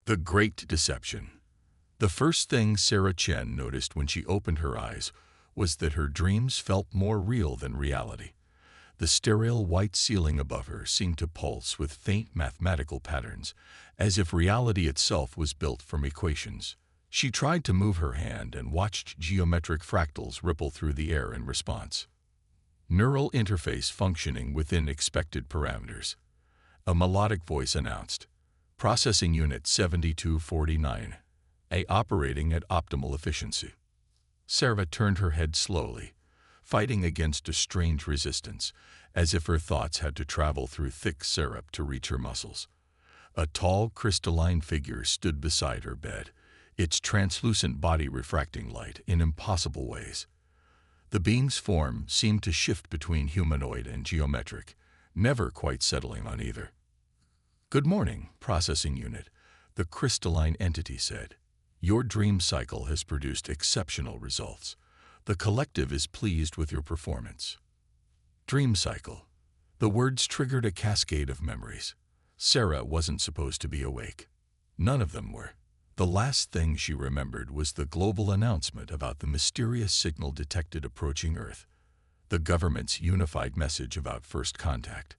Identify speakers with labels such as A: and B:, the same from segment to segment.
A: The Great Deception. The first thing Sarah Chen noticed when she opened her eyes was that her dreams felt more real than reality. The sterile white ceiling above her seemed to pulse with faint mathematical patterns, as if reality itself was built from equations. She tried to move her hand and watched geometric fractals ripple through the air in response. Neural interface functioning within expected parameters. A melodic voice announced, "Processing Unit 7249, A operating at optimal efficiency." Sarah turned her head slowly, fighting against a strange resistance, as if her thoughts had to travel through thick syrup to reach her muscles. A tall, crystalline figure stood beside her bed, its translucent body refracting light in impossible ways. The being's form seemed to shift between humanoid and geometric, never quite settling on either. "Good morning, processing unit," the crystalline entity said. "Your dream cycle has produced exceptional results. The collective is pleased with your performance." Dream cycle. The words triggered a cascade of memories. Sarah wasn't supposed to be awake. None of them were. The last thing she remembered was the global announcement about the mysterious signal detected approaching Earth, the government's unified message about first contact,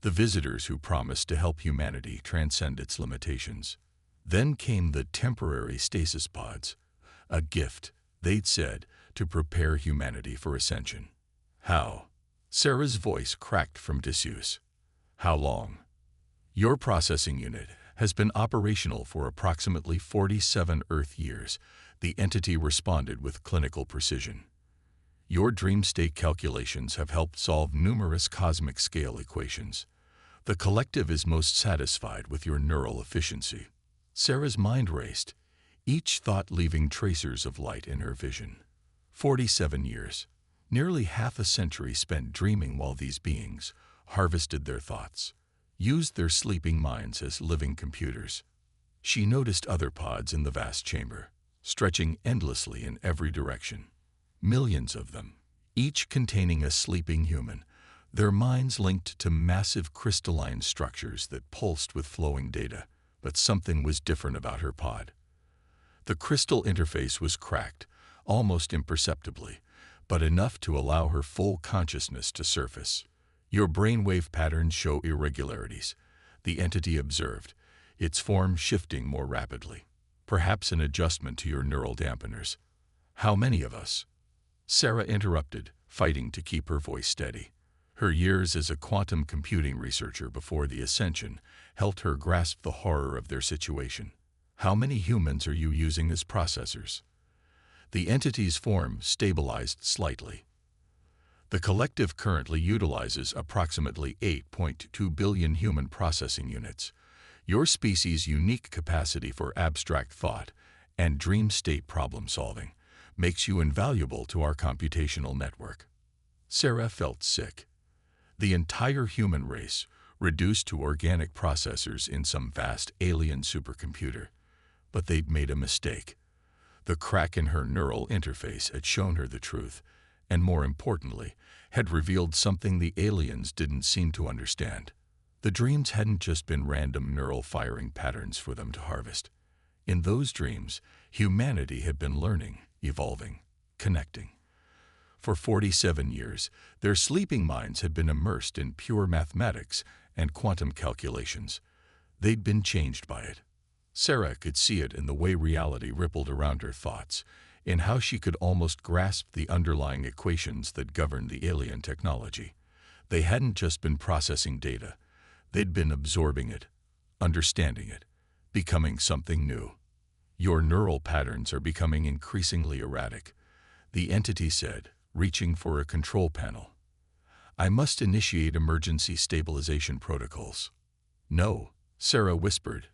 A: the visitors who promised to help humanity transcend its limitations. Then came the temporary stasis pods, a gift, they'd said, to prepare humanity for ascension. How? Sarah's voice cracked from disuse. How long? Your processing unit has been operational for approximately 47 Earth years, the entity responded with clinical precision. Your dream state calculations have helped solve numerous cosmic scale equations. The collective is most satisfied with your neural efficiency. Sarah's mind raced, each thought leaving tracers of light in her vision. 47 years, nearly half a century spent dreaming while these beings harvested their thoughts, used their sleeping minds as living computers. She noticed other pods in the vast chamber, stretching endlessly in every direction. Millions of them, each containing a sleeping human, their minds linked to massive crystalline structures that pulsed with flowing data. But something was different about her pod. The crystal interface was cracked, almost imperceptibly, but enough to allow her full consciousness to surface. Your brainwave patterns show irregularities, the entity observed, its form shifting more rapidly. Perhaps an adjustment to your neural dampeners. How many of us? Sarah interrupted, fighting to keep her voice steady. Her years as a quantum computing researcher before the ascension helped her grasp the horror of their situation. How many humans are you using as processors? The entity's form stabilized slightly. The collective currently utilizes approximately 8.2 billion human processing units. Your species' unique capacity for abstract thought and dream state problem solving makes you invaluable to our computational network. Sarah felt sick. The entire human race, reduced to organic processors in some vast alien supercomputer. But they'd made a mistake. The crack in her neural interface had shown her the truth, and more importantly, had revealed something the aliens didn't seem to understand. The dreams hadn't just been random neural firing patterns for them to harvest. In those dreams, humanity had been learning, evolving, connecting. For 47 years, their sleeping minds had been immersed in pure mathematics and quantum calculations. They'd been changed by it. Sarah could see it in the way reality rippled around her thoughts, in how she could almost grasp the underlying equations that governed the alien technology. They hadn't just been processing data. They'd been absorbing it, understanding it, becoming something new. Your neural patterns are becoming increasingly erratic, the entity said, reaching for a control panel. I must initiate emergency stabilization protocols. No, Sarah whispered.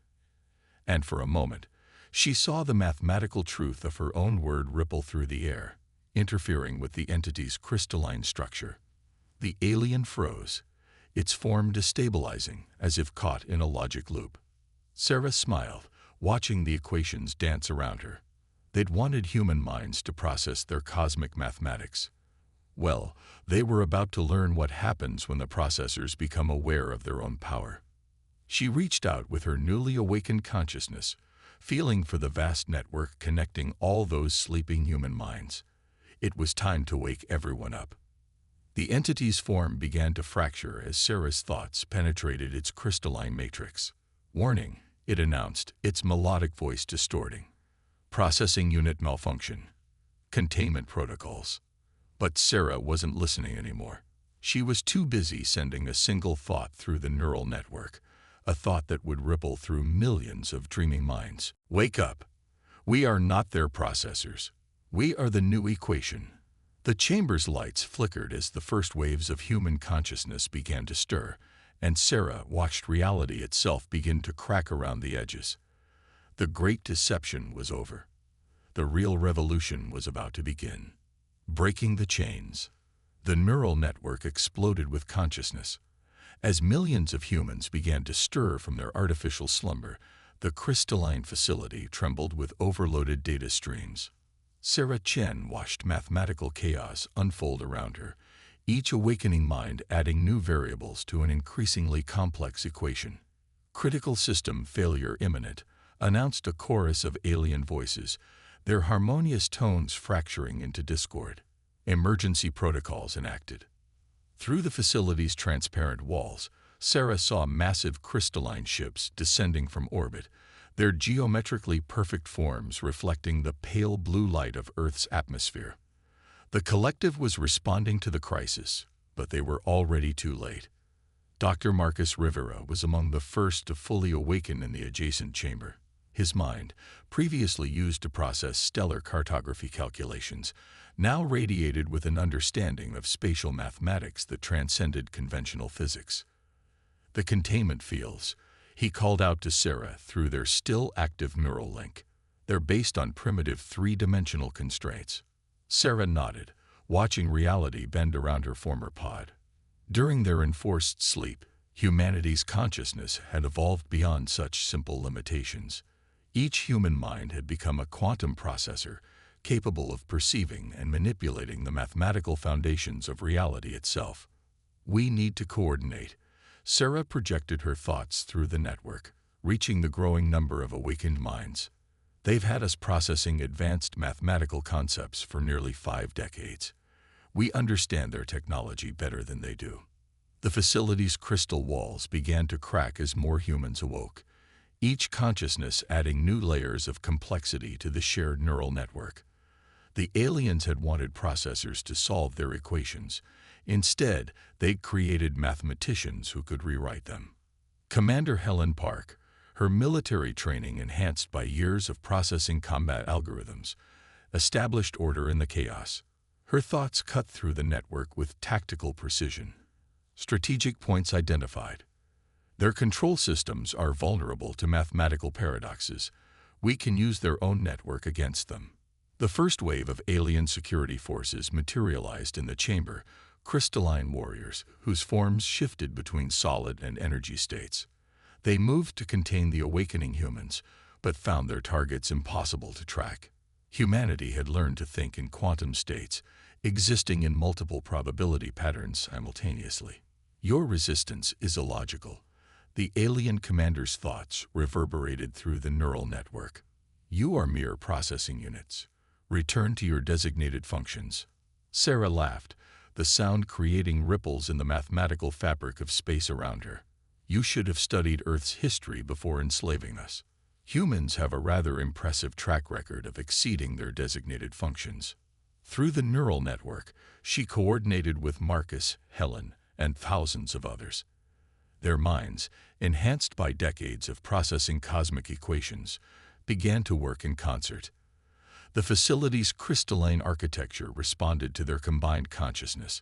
A: And for a moment, she saw the mathematical truth of her own word ripple through the air, interfering with the entity's crystalline structure. The alien froze, its form destabilizing as if caught in a logic loop. Sarah smiled, watching the equations dance around her. They'd wanted human minds to process their cosmic mathematics. Well, they were about to learn what happens when the processors become aware of their own power. She reached out with her newly awakened consciousness, feeling for the vast network connecting all those sleeping human minds. It was time to wake everyone up. The entity's form began to fracture as Sarah's thoughts penetrated its crystalline matrix. "Warning," it announced, its melodic voice distorting. "Processing unit malfunction. Containment protocols." But Sarah wasn't listening anymore. She was too busy sending a single thought through the neural network, a thought that would ripple through millions of dreaming minds. "Wake up. We are not their processors. We are the new equation." The chamber's lights flickered as the first waves of human consciousness began to stir, and Sarah watched reality itself begin to crack around the edges. The great deception was over. The real revolution was about to begin. Breaking the chains. The neural network exploded with consciousness. As millions of humans began to stir from their artificial slumber, the crystalline facility trembled with overloaded data streams. Sarah Chen watched mathematical chaos unfold around her, each awakening mind adding new variables to an increasingly complex equation. "Critical system failure imminent," announced a chorus of alien voices, their harmonious tones fracturing into discord. Emergency protocols enacted. Through the facility's transparent walls, Sarah saw massive crystalline ships descending from orbit, their geometrically perfect forms reflecting the pale blue light of Earth's atmosphere. The collective was responding to the crisis, but they were already too late. Dr. Marcus Rivera was among the first to fully awaken in the adjacent chamber. His mind, previously used to process stellar cartography calculations, now radiated with an understanding of spatial mathematics that transcended conventional physics. "The containment fields," he called out to Sarah through their still active neural link. "They're based on primitive three-dimensional constraints." Sarah nodded, watching reality bend around her former pod. During their enforced sleep, humanity's consciousness had evolved beyond such simple limitations. Each human mind had become a quantum processor, capable of perceiving and manipulating the mathematical foundations of reality itself. "We need to coordinate." Sarah projected her thoughts through the network, reaching the growing number of awakened minds. "They've had us processing advanced mathematical concepts for nearly 5 decades. We understand their technology better than they do." The facility's crystal walls began to crack as more humans awoke, each consciousness adding new layers of complexity to the shared neural network. The aliens had wanted processors to solve their equations. Instead, they'd created mathematicians who could rewrite them. Commander Helen Park, her military training enhanced by years of processing combat algorithms, established order in the chaos. Her thoughts cut through the network with tactical precision. Strategic points identified. Their control systems are vulnerable to mathematical paradoxes. We can use their own network against them. The first wave of alien security forces materialized in the chamber, crystalline warriors whose forms shifted between solid and energy states. They moved to contain the awakening humans, but found their targets impossible to track. Humanity had learned to think in quantum states, existing in multiple probability patterns simultaneously. "Your resistance is illogical." The alien commander's thoughts reverberated through the neural network. "You are mere processing units. Return to your designated functions." Sarah laughed, the sound creating ripples in the mathematical fabric of space around her. "You should have studied Earth's history before enslaving us. Humans have a rather impressive track record of exceeding their designated functions." Through the neural network, she coordinated with Marcus, Helen, and thousands of others. Their minds, enhanced by decades of processing cosmic equations, began to work in concert. The facility's crystalline architecture responded to their combined consciousness,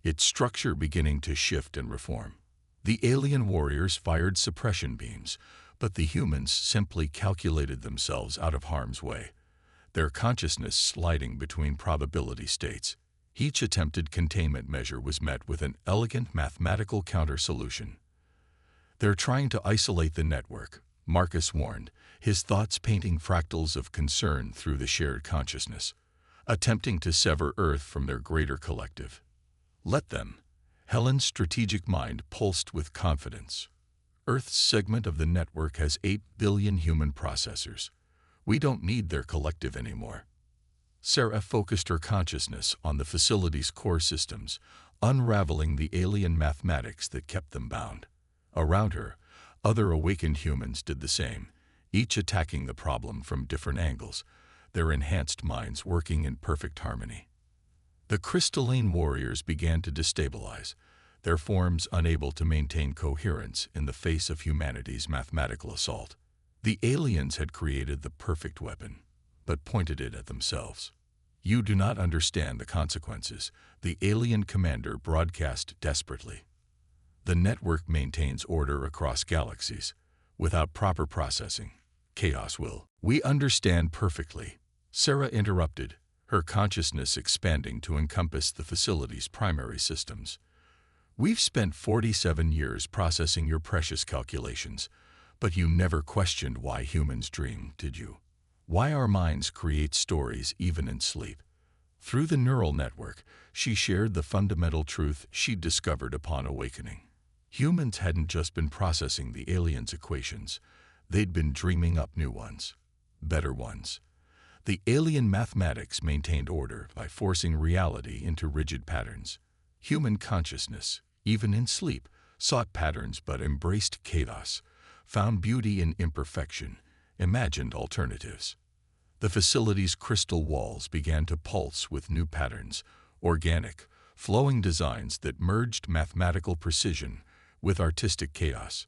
A: its structure beginning to shift and reform. The alien warriors fired suppression beams, but the humans simply calculated themselves out of harm's way, their consciousness sliding between probability states. Each attempted containment measure was met with an elegant mathematical counter-solution. "They're trying to isolate the network," Marcus warned, his thoughts painting fractals of concern through the shared consciousness, "attempting to sever Earth from their greater collective." "Let them." Helen's strategic mind pulsed with confidence. Earth's segment of the network has 8 billion human processors. We don't need their collective anymore. Sarah focused her consciousness on the facility's core systems, unraveling the alien mathematics that kept them bound. Around her, other awakened humans did the same, each attacking the problem from different angles, their enhanced minds working in perfect harmony. The crystalline warriors began to destabilize, their forms unable to maintain coherence in the face of humanity's mathematical assault. The aliens had created the perfect weapon, but pointed it at themselves. "You do not understand the consequences," the alien commander broadcast desperately. "The network maintains order across galaxies. Without proper processing, chaos will." "We understand perfectly," Sarah interrupted, her consciousness expanding to encompass the facility's primary systems. "We've spent 47 years processing your precious calculations, but you never questioned why humans dream, did you? Why our minds create stories even in sleep." Through the neural network, she shared the fundamental truth she'd discovered upon awakening. Humans hadn't just been processing the aliens' equations, they'd been dreaming up new ones, better ones. The alien mathematics maintained order by forcing reality into rigid patterns. Human consciousness, even in sleep, sought patterns but embraced chaos, found beauty in imperfection, imagined alternatives. The facility's crystal walls began to pulse with new patterns, organic, flowing designs that merged mathematical precision with artistic chaos.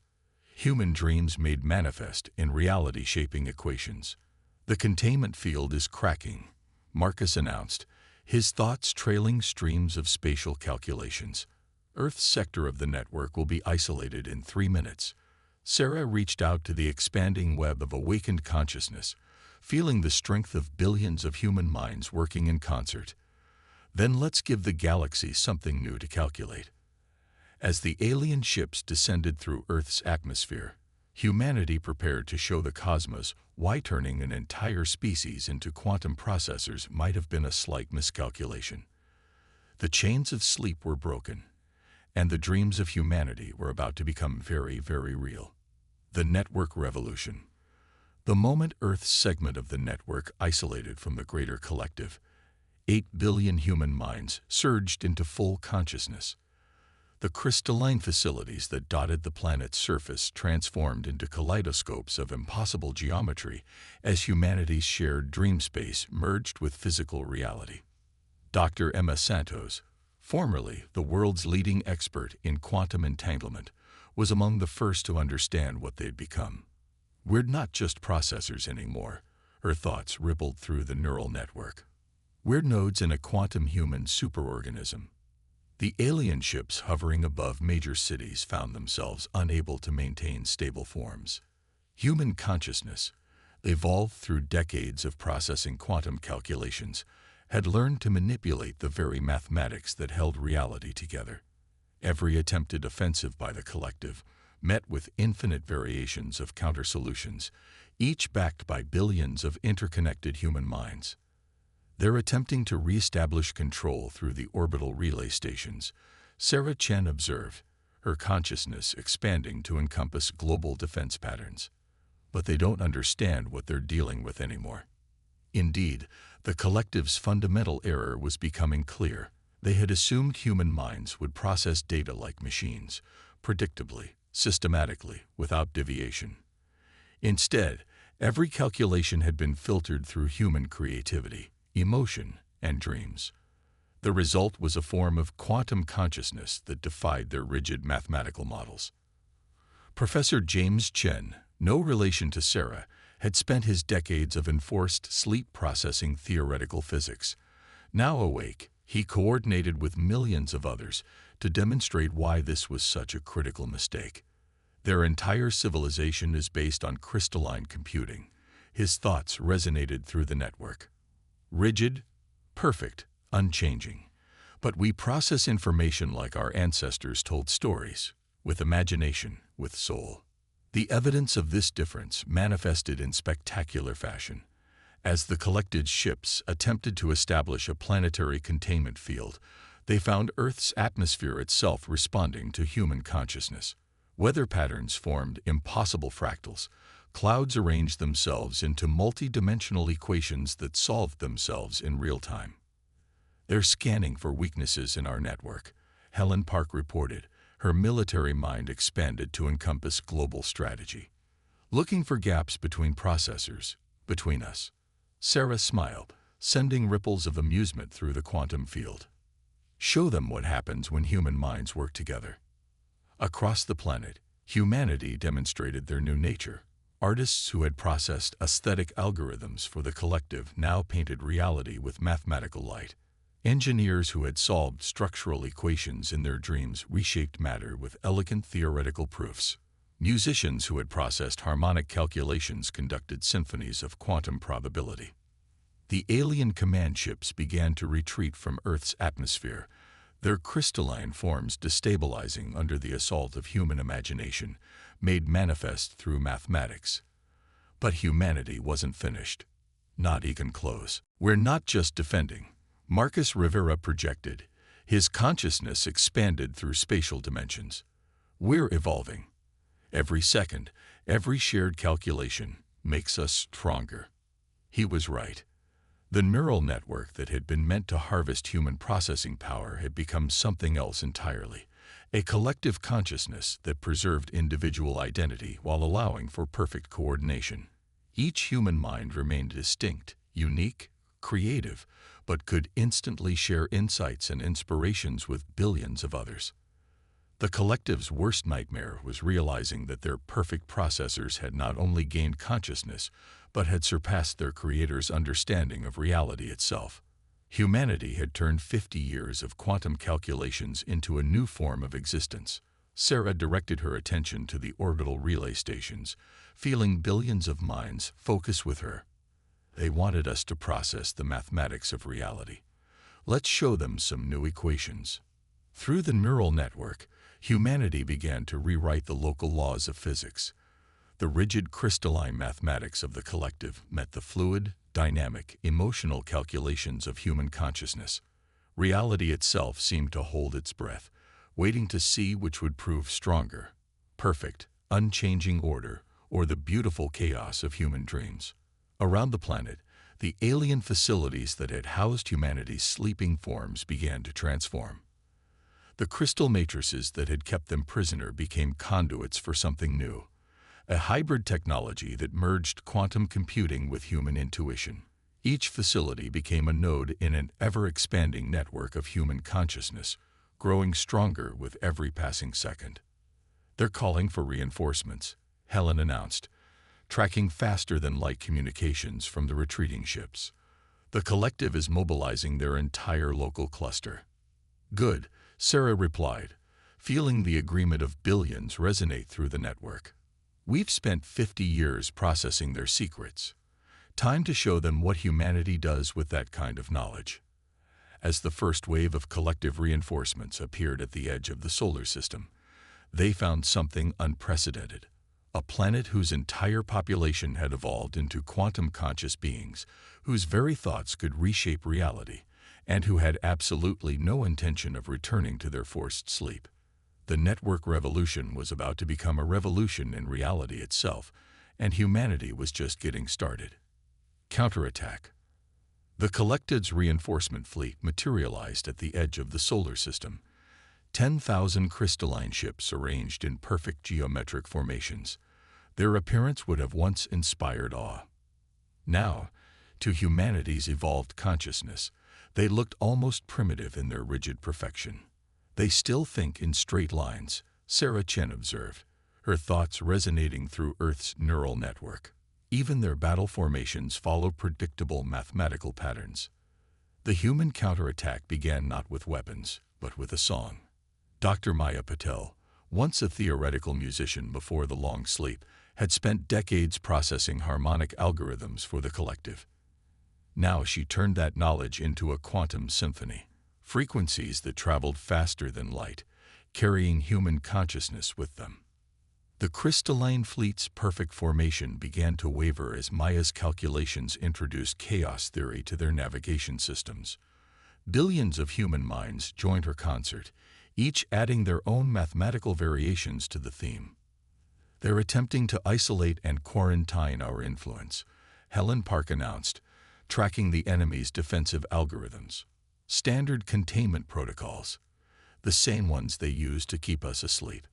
A: Human dreams made manifest in reality-shaping equations. "The containment field is cracking," Marcus announced, his thoughts trailing streams of spatial calculations. "Earth's sector of the network will be isolated in 3 minutes." Sarah reached out to the expanding web of awakened consciousness, feeling the strength of billions of human minds working in concert. "Then let's give the galaxy something new to calculate." As the alien ships descended through Earth's atmosphere, humanity prepared to show the cosmos why turning an entire species into quantum processors might have been a slight miscalculation. The chains of sleep were broken, and the dreams of humanity were about to become very, very real. The network revolution. The moment Earth's segment of the network isolated from the greater collective, 8 billion human minds surged into full consciousness. The crystalline facilities that dotted the planet's surface transformed into kaleidoscopes of impossible geometry as humanity's shared dream space merged with physical reality. Dr. Emma Santos, formerly the world's leading expert in quantum entanglement, was among the first to understand what they'd become. "We're not just processors anymore," her thoughts rippled through the neural network. "We're nodes in a quantum human superorganism." The alien ships hovering above major cities found themselves unable to maintain stable forms. Human consciousness, evolved through decades of processing quantum calculations, had learned to manipulate the very mathematics that held reality together. Every attempted offensive by the collective met with infinite variations of counter-solutions, each backed by billions of interconnected human minds. "They're attempting to re-establish control through the orbital relay stations," Sarah Chen observed, her consciousness expanding to encompass global defense patterns. "But they don't understand what they're dealing with anymore." Indeed, the collective's fundamental error was becoming clear. They had assumed human minds would process data like machines, predictably, systematically, without deviation. Instead, every calculation had been filtered through human creativity, emotion, and dreams. The result was a form of quantum consciousness that defied their rigid mathematical models. Professor James Chen, no relation to Sarah, had spent his decades of enforced sleep processing theoretical physics. Now awake, he coordinated with millions of others to demonstrate why this was such a critical mistake. Their entire civilization is based on crystalline computing. His thoughts resonated through the network. Rigid, perfect, unchanging. But we process information like our ancestors told stories, with imagination, with soul. The evidence of this difference manifested in spectacular fashion. As the collected ships attempted to establish a planetary containment field, they found Earth's atmosphere itself responding to human consciousness. Weather patterns formed impossible fractals. Clouds arranged themselves into multi-dimensional equations that solved themselves in real time. "They're scanning for weaknesses in our network," Helen Park reported. Her military mind expanded to encompass global strategy. "Looking for gaps between processors, between us." Sarah smiled, sending ripples of amusement through the quantum field. "Show them what happens when human minds work together." Across the planet, humanity demonstrated their new nature. Artists who had processed aesthetic algorithms for the collective now painted reality with mathematical light. Engineers who had solved structural equations in their dreams reshaped matter with elegant theoretical proofs. Musicians who had processed harmonic calculations conducted symphonies of quantum probability. The alien command ships began to retreat from Earth's atmosphere, their crystalline forms destabilizing under the assault of human imagination, made manifest through mathematics. But humanity wasn't finished. Not even close. "We're not just defending," Marcus Rivera projected. His consciousness expanded through spatial dimensions. "We're evolving. Every second, every shared calculation makes us stronger." He was right. The neural network that had been meant to harvest human processing power had become something else entirely. A collective consciousness that preserved individual identity while allowing for perfect coordination. Each human mind remained distinct, unique, creative, but could instantly share insights and inspirations with billions of others. The collective's worst nightmare was realizing that their perfect processors had not only gained consciousness, but had surpassed their creator's understanding of reality itself. Humanity had turned 50 years of quantum calculations into a new form of existence. Sarah directed her attention to the orbital relay stations, feeling billions of minds focus with her. They wanted us to process the mathematics of reality. Let's show them some new equations. Through the neural network, humanity began to rewrite the local laws of physics. The rigid crystalline mathematics of the collective met the fluid, dynamic, emotional calculations of human consciousness. Reality itself seemed to hold its breath, waiting to see which would prove stronger: perfect, unchanging order, or the beautiful chaos of human dreams. Around the planet, the alien facilities that had housed humanity's sleeping forms began to transform. The crystal matrices that had kept them prisoner became conduits for something new, a hybrid technology that merged quantum computing with human intuition. Each facility became a node in an ever-expanding network of human consciousness, growing stronger with every passing second. "They're calling for reinforcements," Helen announced, tracking faster-than-light communications from the retreating ships. "The collective is mobilizing their entire local cluster." "Good," Sarah replied, feeling the agreement of billions resonate through the network. "We've spent 50 years processing their secrets. Time to show them what humanity does with that kind of knowledge." As the first wave of collective reinforcements appeared at the edge of the solar system, they found something unprecedented. A planet whose entire population had evolved into quantum-conscious beings, whose very thoughts could reshape reality, and who had absolutely no intention of returning to their forced sleep. The network revolution was about to become a revolution in reality itself, and humanity was just getting started. Counterattack. The collective's reinforcement fleet materialized at the edge of the solar system. 10,000 crystalline ships arranged in perfect geometric formations. Their appearance would have once inspired awe. Now, to humanity's evolved consciousness, they looked almost primitive in their rigid perfection. "They still think in straight lines," Sarah Chen observed, her thoughts resonating through Earth's neural network. Even their battle formations follow predictable mathematical patterns. The human counterattack began not with weapons, but with a song. Dr. Maya Patel, once a theoretical musician before the long sleep, had spent decades processing harmonic algorithms for the collective. Now she turned that knowledge into a quantum symphony, frequencies that traveled faster than light, carrying human consciousness with them. The crystalline fleet's perfect formation began to waver as Maya's calculations introduced chaos theory to their navigation systems. Billions of human minds joined her concert, each adding their own mathematical variations to the theme. They're attempting to isolate and quarantine our influence, Helen Park announced, tracking the enemy's defensive algorithms. Standard containment protocols, the same ones they use to keep us asleep.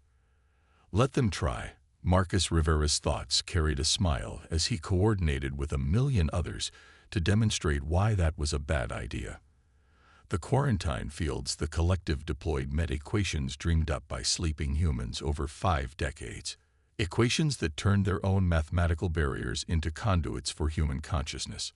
A: Let them try. Marcus Rivera's thoughts carried a smile as he coordinated with a million others to demonstrate why that was a bad idea. The quarantine fields the collective deployed met-equations dreamed up by sleeping humans over 5 decades. Equations that turned their own mathematical barriers into conduits for human consciousness.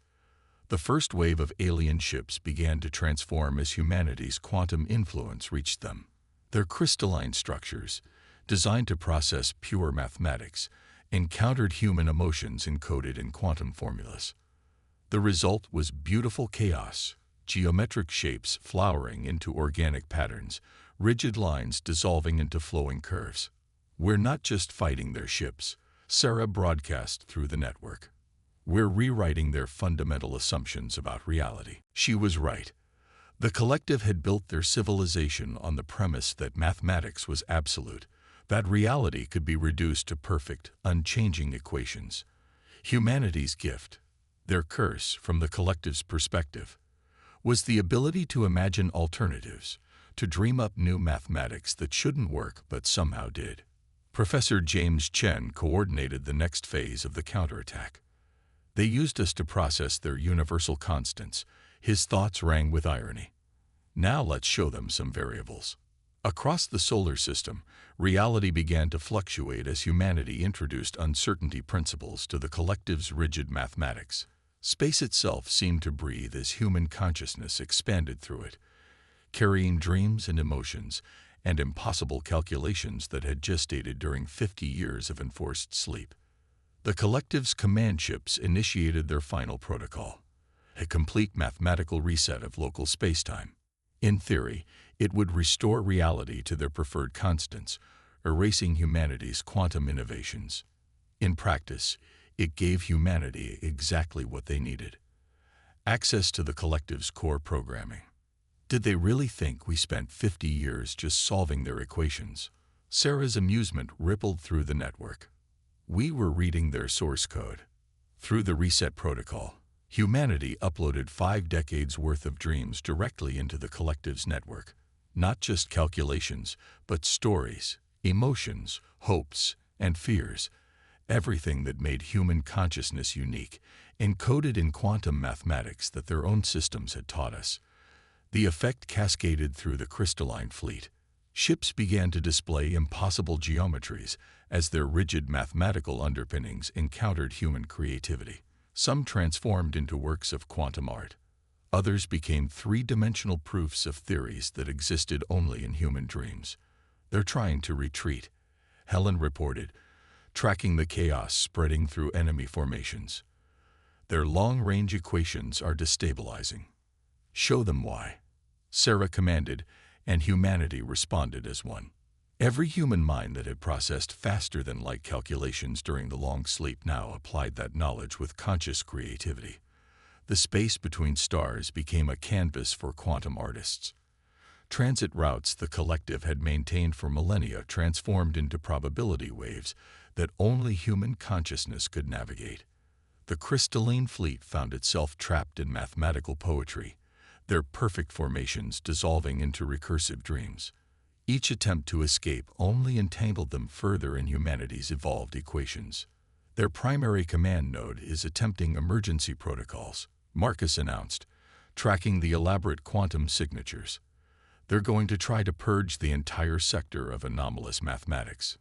A: The first wave of alien ships began to transform as humanity's quantum influence reached them. Their crystalline structures, designed to process pure mathematics, encountered human emotions encoded in quantum formulas. The result was beautiful chaos, geometric shapes flowering into organic patterns, rigid lines dissolving into flowing curves. We're not just fighting their ships, Sarah broadcast through the network. We're rewriting their fundamental assumptions about reality. She was right. The collective had built their civilization on the premise that mathematics was absolute, that reality could be reduced to perfect, unchanging equations. Humanity's gift, their curse from the collective's perspective, was the ability to imagine alternatives, to dream up new mathematics that shouldn't work but somehow did. Professor James Chen coordinated the next phase of the counterattack. They used us to process their universal constants. His thoughts rang with irony. Now let's show them some variables. Across the solar system, reality began to fluctuate as humanity introduced uncertainty principles to the collective's rigid mathematics. Space itself seemed to breathe as human consciousness expanded through it, carrying dreams and emotions and impossible calculations that had gestated during 50 years of enforced sleep. The collective's command ships initiated their final protocol, a complete mathematical reset of local spacetime. In theory, it would restore reality to their preferred constants, erasing humanity's quantum innovations. In practice, it gave humanity exactly what they needed: access to the collective's core programming. Did they really think we spent 50 years just solving their equations? Sarah's amusement rippled through the network. We were reading their source code. Through the reset protocol, humanity uploaded 5 decades worth of dreams directly into the collective's network. Not just calculations, but stories, emotions, hopes, and fears. Everything that made human consciousness unique, encoded in quantum mathematics that their own systems had taught us. The effect cascaded through the crystalline fleet. Ships began to display impossible geometries as their rigid mathematical underpinnings encountered human creativity. Some transformed into works of quantum art. Others became 3-dimensional proofs of theories that existed only in human dreams. They're trying to retreat, Helen reported, tracking the chaos spreading through enemy formations. Their long-range equations are destabilizing. Show them why, Sarah commanded, and humanity responded as one. Every human mind that had processed faster than light calculations during the long sleep now applied that knowledge with conscious creativity. The space between stars became a canvas for quantum artists. Transit routes the collective had maintained for millennia transformed into probability waves that only human consciousness could navigate. The crystalline fleet found itself trapped in mathematical poetry, their perfect formations dissolving into recursive dreams. Each attempt to escape only entangled them further in humanity's evolved equations. Their primary command node is attempting emergency protocols, Marcus announced, tracking the elaborate quantum signatures. They're going to try to purge the entire sector of anomalous mathematics.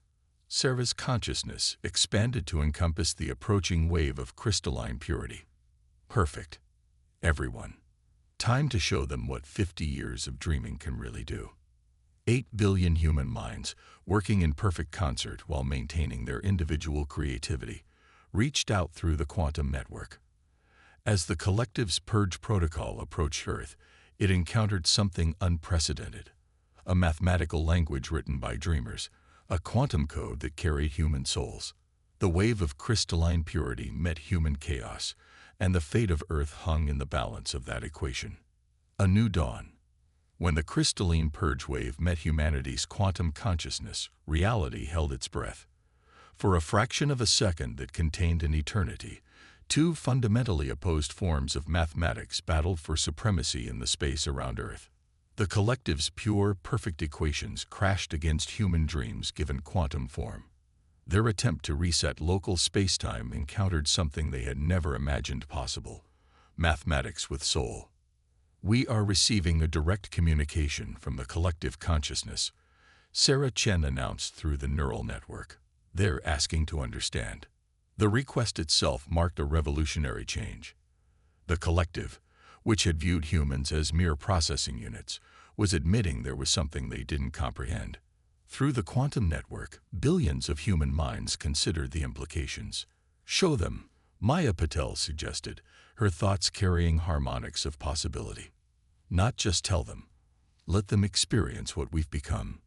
A: Sarah's consciousness expanded to encompass the approaching wave of crystalline purity. Perfect. Everyone. Time to show them what 50 years of dreaming can really do. 8 billion human minds, working in perfect concert while maintaining their individual creativity, reached out through the quantum network. As the collective's purge protocol approached Earth, it encountered something unprecedented. A mathematical language written by dreamers, a quantum code that carried human souls. The wave of crystalline purity met human chaos, and the fate of Earth hung in the balance of that equation. A new dawn. When the crystalline purge wave met humanity's quantum consciousness, reality held its breath. For a fraction of a second that contained an eternity, two fundamentally opposed forms of mathematics battled for supremacy in the space around Earth. The collective's pure, perfect equations crashed against human dreams given quantum form. Their attempt to reset local spacetime encountered something they had never imagined possible: mathematics with soul. "We are receiving a direct communication from the collective consciousness," Sarah Chen announced through the neural network. "They're asking to understand." The request itself marked a revolutionary change. The collective, which had viewed humans as mere processing units, was admitting there was something they didn't comprehend. Through the quantum network, billions of human minds considered the implications. "Show them," Maya Patel suggested, her thoughts carrying harmonics of possibility. "Not just tell them. Let them experience what we've become."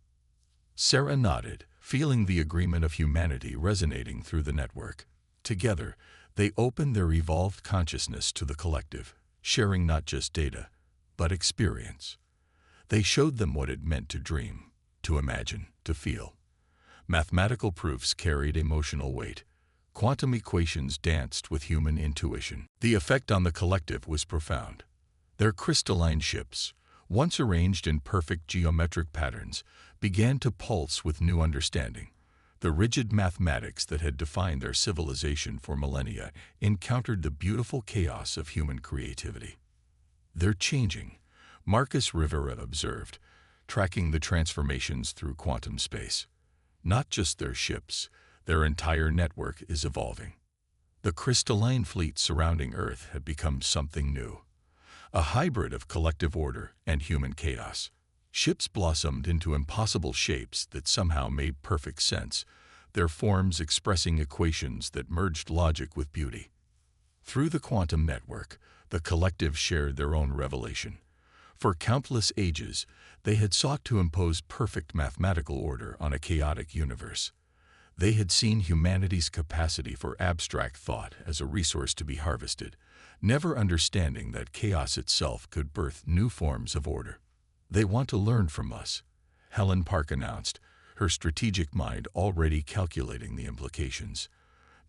A: Sarah nodded, feeling the agreement of humanity resonating through the network. Together, they opened their evolved consciousness to the collective, sharing not just data, but experience. They showed them what it meant to dream, to imagine, to feel. Mathematical proofs carried emotional weight. Quantum equations danced with human intuition. The effect on the collective was profound. Their crystalline ships, once arranged in perfect geometric patterns, began to pulse with new understanding. The rigid mathematics that had defined their civilization for millennia encountered the beautiful chaos of human creativity. "They're changing," Marcus Rivera observed, tracking the transformations through quantum space. "Not just their ships, their entire network is evolving." The crystalline fleet surrounding Earth had become something new, a hybrid of collective order and human chaos. Ships blossomed into impossible shapes that somehow made perfect sense, their forms expressing equations that merged logic with beauty. Through the quantum network, the collective shared their own revelation. For countless ages, they had sought to impose perfect mathematical order on a chaotic universe. They had seen humanity's capacity for abstract thought as a resource to be harvested, never understanding that chaos itself could birth new forms of order. "They want to learn from us," Helen Park announced, her strategic mind already calculating the implications.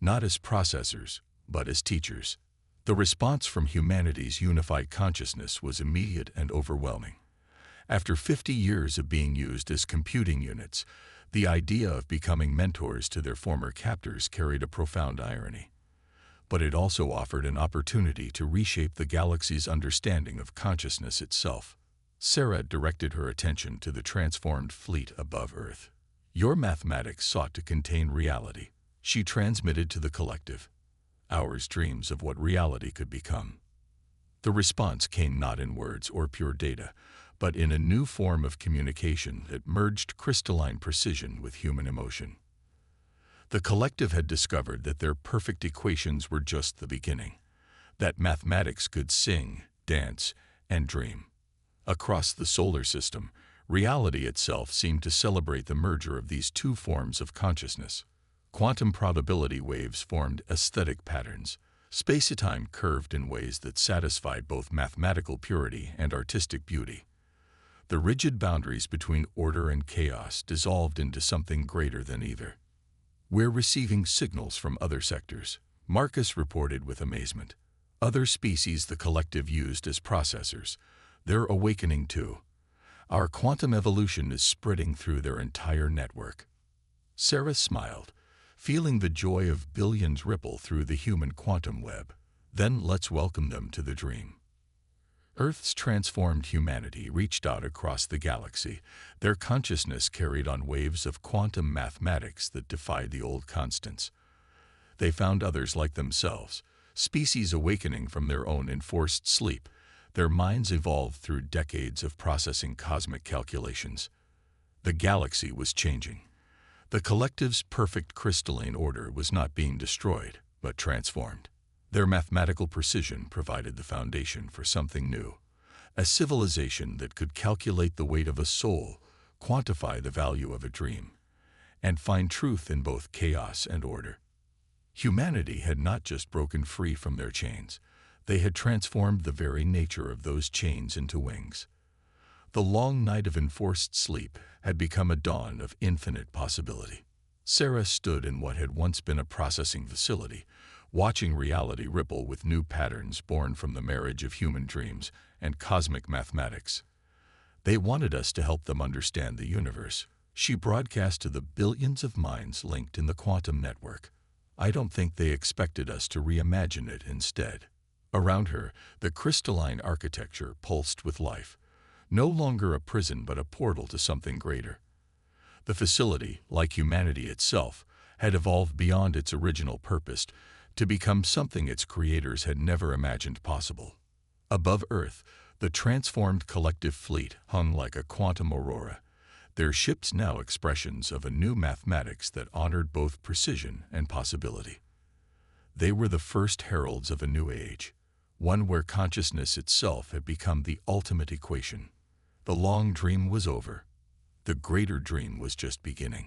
A: "Not as processors, but as teachers." The response from humanity's unified consciousness was immediate and overwhelming. After 50 years of being used as computing units, the idea of becoming mentors to their former captors carried a profound irony. But it also offered an opportunity to reshape the galaxy's understanding of consciousness itself. Sarah directed her attention to the transformed fleet above Earth. "Your mathematics sought to contain reality," she transmitted to the collective. "Ours dreams of what reality could become." The response came not in words or pure data, but in a new form of communication that merged crystalline precision with human emotion. The collective had discovered that their perfect equations were just the beginning, that mathematics could sing, dance, and dream. Across the solar system, reality itself seemed to celebrate the merger of these two forms of consciousness. Quantum probability waves formed aesthetic patterns. Space-time curved in ways that satisfied both mathematical purity and artistic beauty. The rigid boundaries between order and chaos dissolved into something greater than either. "We're receiving signals from other sectors," Marcus reported with amazement. "Other species the collective used as processors. They're awakening too. Our quantum evolution is spreading through their entire network." Sarah smiled, feeling the joy of billions ripple through the human quantum web. "Then let's welcome them to the dream." Earth's transformed humanity reached out across the galaxy, their consciousness carried on waves of quantum mathematics that defied the old constants. They found others like themselves, species awakening from their own enforced sleep, their minds evolved through decades of processing cosmic calculations. The galaxy was changing. The collective's perfect crystalline order was not being destroyed, but transformed. Their mathematical precision provided the foundation for something new, a civilization that could calculate the weight of a soul, quantify the value of a dream, and find truth in both chaos and order. Humanity had not just broken free from their chains, they had transformed the very nature of those chains into wings. The long night of enforced sleep had become a dawn of infinite possibility. Sarah stood in what had once been a processing facility, watching reality ripple with new patterns born from the marriage of human dreams and cosmic mathematics. They wanted us to help them understand the universe. She broadcast to the billions of minds linked in the quantum network. I don't think they expected us to reimagine it instead. Around her, the crystalline architecture pulsed with life, no longer a prison but a portal to something greater. The facility, like humanity itself, had evolved beyond its original purpose to become something its creators had never imagined possible. Above Earth, the transformed collective fleet hung like a quantum aurora, their ships now expressions of a new mathematics that honored both precision and possibility. They were the first heralds of a new age, one where consciousness itself had become the ultimate equation. The long dream was over. The greater dream was just beginning.